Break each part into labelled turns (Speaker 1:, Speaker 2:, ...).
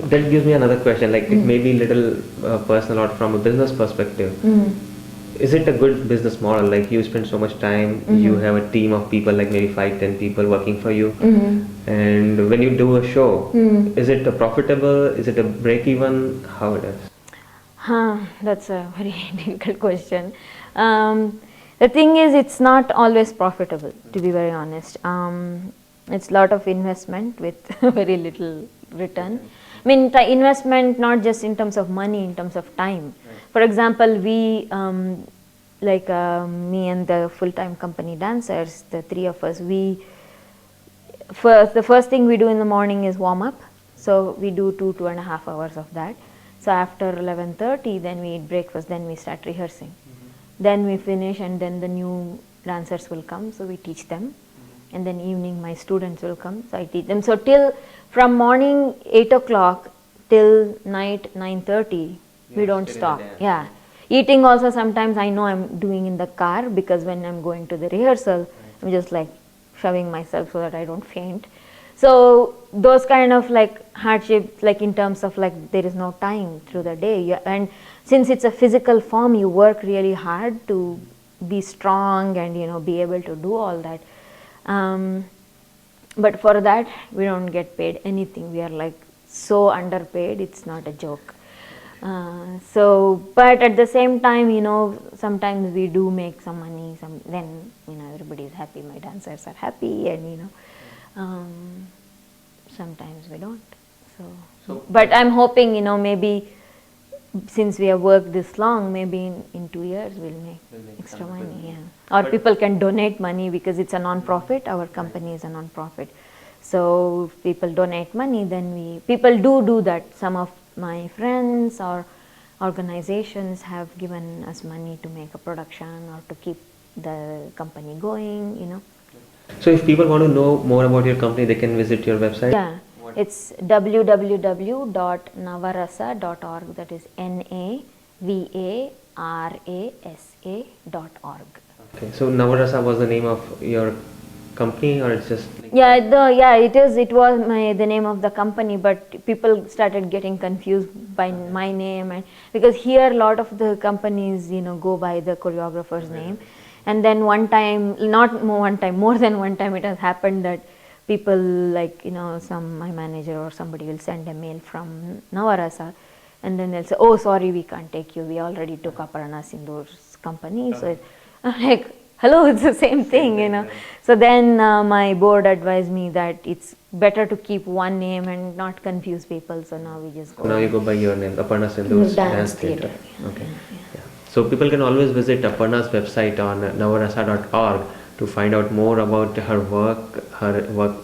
Speaker 1: That gives me another question, like it may be little personal or from a business perspective. Is it a good business model? Like you spend so much time, you have a team of people, like maybe 5, 10 people working for you, and when you do a show, is it a profitable? Is it a break even? How it is?
Speaker 2: That's a very difficult question. The thing is, it's not always profitable, to be very honest. It's a lot of investment with very little return. I mean, investment not just in terms of money, in terms of time. For example, we, me and the full-time company dancers, the three of us, the first thing we do in the morning is warm up. So we do 2.5 hours of that. So after 11:30, then we eat breakfast, then we start rehearsing. Then we finish, and then the new dancers will come, so we teach them. And then evening my students will come, so I teach them. So from morning 8 o'clock till night 9:30, we don't stop. Yeah. Eating also sometimes I know I'm doing in the car, because when I'm going to the rehearsal, I'm just like shoving myself so that I don't faint. So those kind of like hardships, like in terms of like there is no time through the day, and since it's a physical form, you work really hard to be strong and be able to do all that. But for that we don't get paid anything. We are like so underpaid, it's not a joke. But at the same time, sometimes we do make some money. Then everybody is happy. My dancers are happy, and sometimes we don't. But I'm hoping, maybe since we have worked this long, maybe in 2 years we'll make extra money. Yeah. Or people can donate money, because it's a non-profit. Our company is a non-profit. So if people donate money, then people do that. Some of my friends or organizations have given us money to make a production or to keep the company going.
Speaker 1: So if people want to know more about your company, they can visit your website?
Speaker 2: Yeah, it's www.navarasa.org. That is navarasa.org.
Speaker 1: Okay, so Navarasa was the name of your company, or it's just?
Speaker 2: It is. It was the name of the company, but people started getting confused by my name, and because here a lot of the companies go by the choreographer's name. And then more than one time it has happened that people my manager or somebody will send a mail from Navarasa, and then they'll say, oh sorry, we can't take you, we already took Aparna Sindhoor's company. So I'm like, hello, it's the same thing. So then my board advised me that it's better to keep one name and not confuse people. So now we just go.
Speaker 1: Now you go by your name, Aparna Sindhoor's Dance Theatre. Okay. Yeah. So people can always visit Aparna's website on navarasa.org to find out more about her work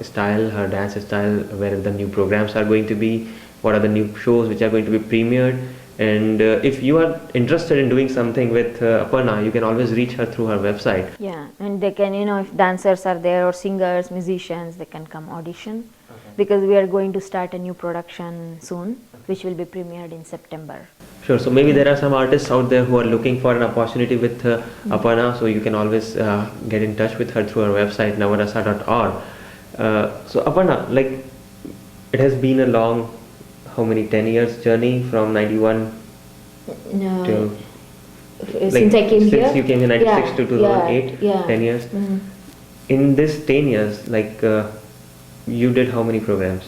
Speaker 1: style, her dance style, where the new programs are going to be, what are the new shows which are going to be premiered. And if you are interested in doing something with Aparna, you can always reach her through her website.
Speaker 2: Yeah, and they can, if dancers are there or singers, musicians, they can come audition. Okay. Because we are going to start a new production soon, which will be premiered in September.
Speaker 1: Sure, so maybe there are some artists out there who are looking for an opportunity with Aparna, so you can always get in touch with her through her website, navarasa.org. So Aparna, like it has been a long, how many, 10 years journey from 91 to
Speaker 2: since I came here?
Speaker 1: Since you came in 96 to 2008, 10 years. In this 10 years, like you did how many programs?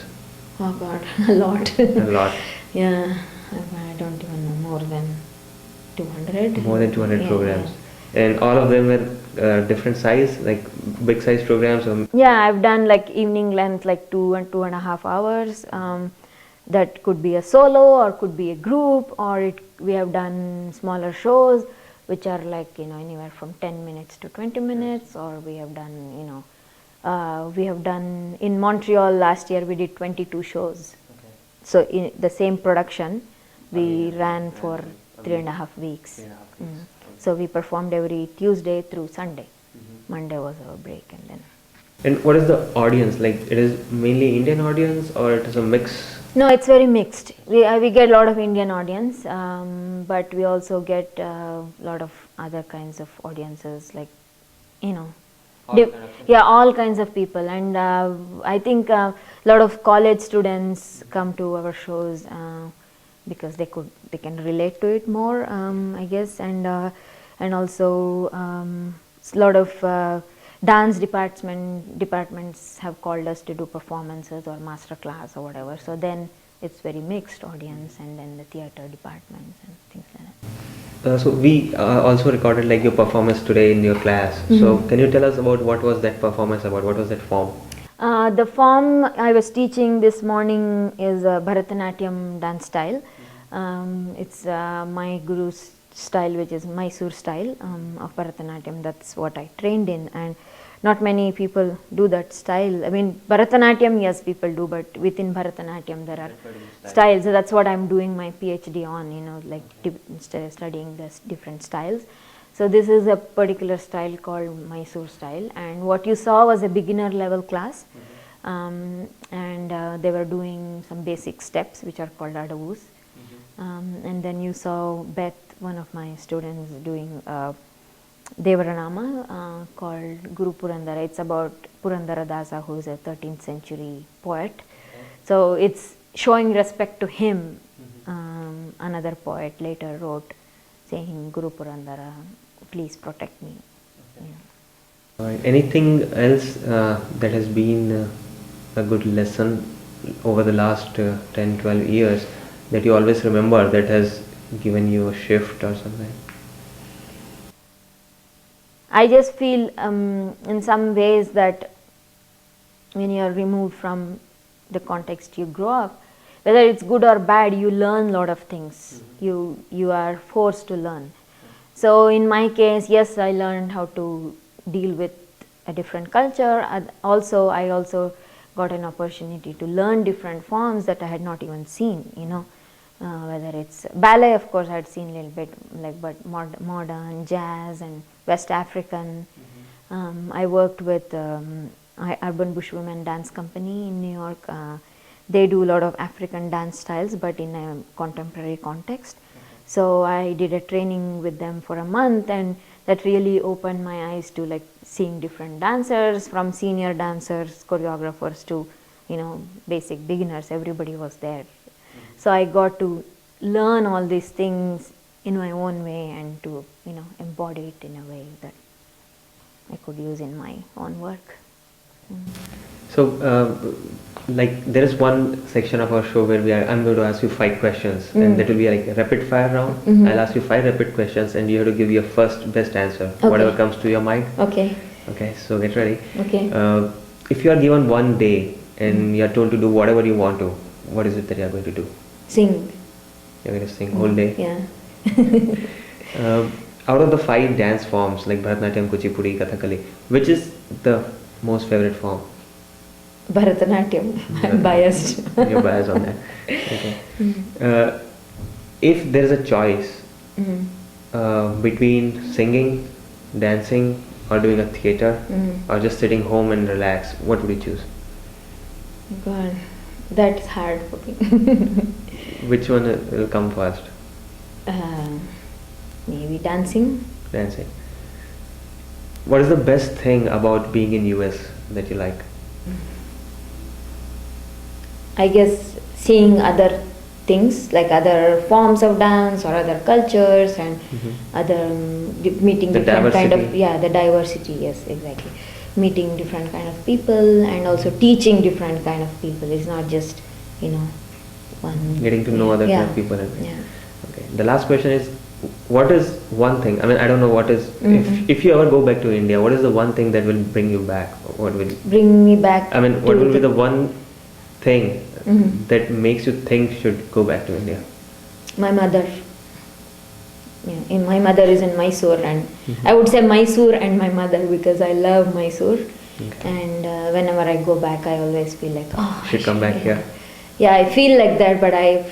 Speaker 2: Oh God, a lot.
Speaker 1: A lot.
Speaker 2: Yeah, I don't even know, more than 200.
Speaker 1: More than 200 programs. And all of them were different size, like big size programs?
Speaker 2: Yeah, I've done like evening length, like 2 and 2.5 hours. That could be a solo or could be a group, or we have done smaller shows which are like anywhere from 10 minutes to 20 minutes, or we have done in Montreal last year we did 22 shows. Okay. So in the same production we ran for 3.5 weeks. So we performed every Tuesday through Sunday. Monday was our break.
Speaker 1: And what is the audience like? It is mainly Indian audience, or it is a mix?
Speaker 2: No, it's very mixed. We get a lot of Indian audience, but we also get a lot of other kinds of audiences, like all kinds of people. And I think lot of college students come to our shows because they can relate to it more, I guess, and also a lot of dance departments have called us to do performances or master class or whatever. So then it's very mixed audience, and then the theater departments and things like that.
Speaker 1: So we also recorded like your performance today in your class. So can you tell us about what was that performance about? What was that form?
Speaker 2: The form I was teaching this morning is a Bharatanatyam dance style. It's my guru's style, which is Mysore style of Bharatanatyam. That's what I trained in, and not many people do that style. I mean, Bharatanatyam, yes, people do, but within Bharatanatyam there are styles. So that's what I'm doing my PhD on, like studying the different styles. So this is a particular style called Mysore style, and what you saw was a beginner level class, and they were doing some basic steps which are called adavus, and then you saw Beth, one of my students, doing Devaranama called Guru Purandara. It's about Purandara Dasa, who is a 13th century poet. So it's showing respect to him. Another poet later wrote saying, Guru Purandara, please protect me.
Speaker 1: Anything else that has been a good lesson over the last 10, 12 years that you always remember that has given you a shift or something?
Speaker 2: I just feel in some ways that when you are removed from the context you grow up, whether it's good or bad, you learn a lot of things. You are forced to learn. So in my case, yes, I learned how to deal with a different culture. I also got an opportunity to learn different forms that I had not even seen, whether it's ballet, of course I had seen a little bit, but modern, jazz and West African. I worked with Urban Bush Women Dance Company in New York. They do a lot of African dance styles, but in a contemporary context. So I did a training with them for a month, and that really opened my eyes to like seeing different dancers, from senior dancers, choreographers to basic beginners. Everybody was there. So I got to learn all these things in my own way and to embody it in a way that I could use in my own work.
Speaker 1: So like there is one section of our show where I'm going to ask you 5 questions, and that will be like a rapid fire round. I'll ask you 5 rapid questions and you have to give your first best answer, whatever comes to your mind.
Speaker 2: Okay.
Speaker 1: So get ready.
Speaker 2: Okay.
Speaker 1: If you are given one day and you are told to do whatever you want to, what is it that you are going to do?
Speaker 2: Sing.
Speaker 1: You're going to sing whole day?
Speaker 2: Yeah.
Speaker 1: Out of the 5 dance forms like Bharatanatyam, Kuchipudi, Kathakali, which is the most favorite form?
Speaker 2: Bharatanatyam. I'm biased.
Speaker 1: You're biased on that. Okay. If there is a choice between singing, dancing, or doing a theater, or just sitting home and relax, what would you choose?
Speaker 2: God, that's hard for me.
Speaker 1: Which one will come first?
Speaker 2: Maybe dancing.
Speaker 1: Dancing. What is the best thing about being in US that you like?
Speaker 2: I guess seeing other things, like other forms of dance or other cultures, and other meeting
Speaker 1: the
Speaker 2: different kind of
Speaker 1: diversity.
Speaker 2: the diversity. Yes, exactly. Meeting different kind of people and also teaching different kind of people. It's not just one.
Speaker 1: Getting to know other kind of people. Okay. The last question is, what is one thing? I mean, I don't know what is. If you ever go back to India, what is the one thing that will bring you back? What will
Speaker 2: bring me back?
Speaker 1: I mean, what will be the one thing that makes you think should go back to India?
Speaker 2: My mother. Yeah, my mother is in Mysore, and I would say Mysore and my mother because I love Mysore. Okay. And whenever I go back, I always feel like, oh,
Speaker 1: should come back here.
Speaker 2: Yeah, I feel like that, but I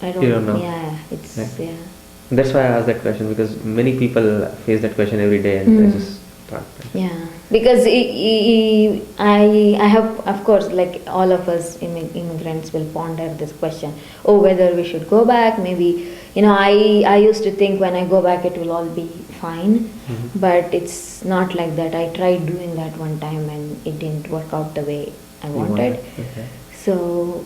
Speaker 2: don't.
Speaker 1: You don't know.
Speaker 2: Yeah, it's yeah.
Speaker 1: That's why I asked that question, because many people face that question every day, and I just thought.
Speaker 2: Yeah, because I have, of course, like all of us immigrants will ponder this question. Oh, whether we should go back? Maybe I used to think when I go back it will all be fine, but it's not like that. I tried doing that one time and it didn't work out the way I wanted.
Speaker 1: Okay.
Speaker 2: So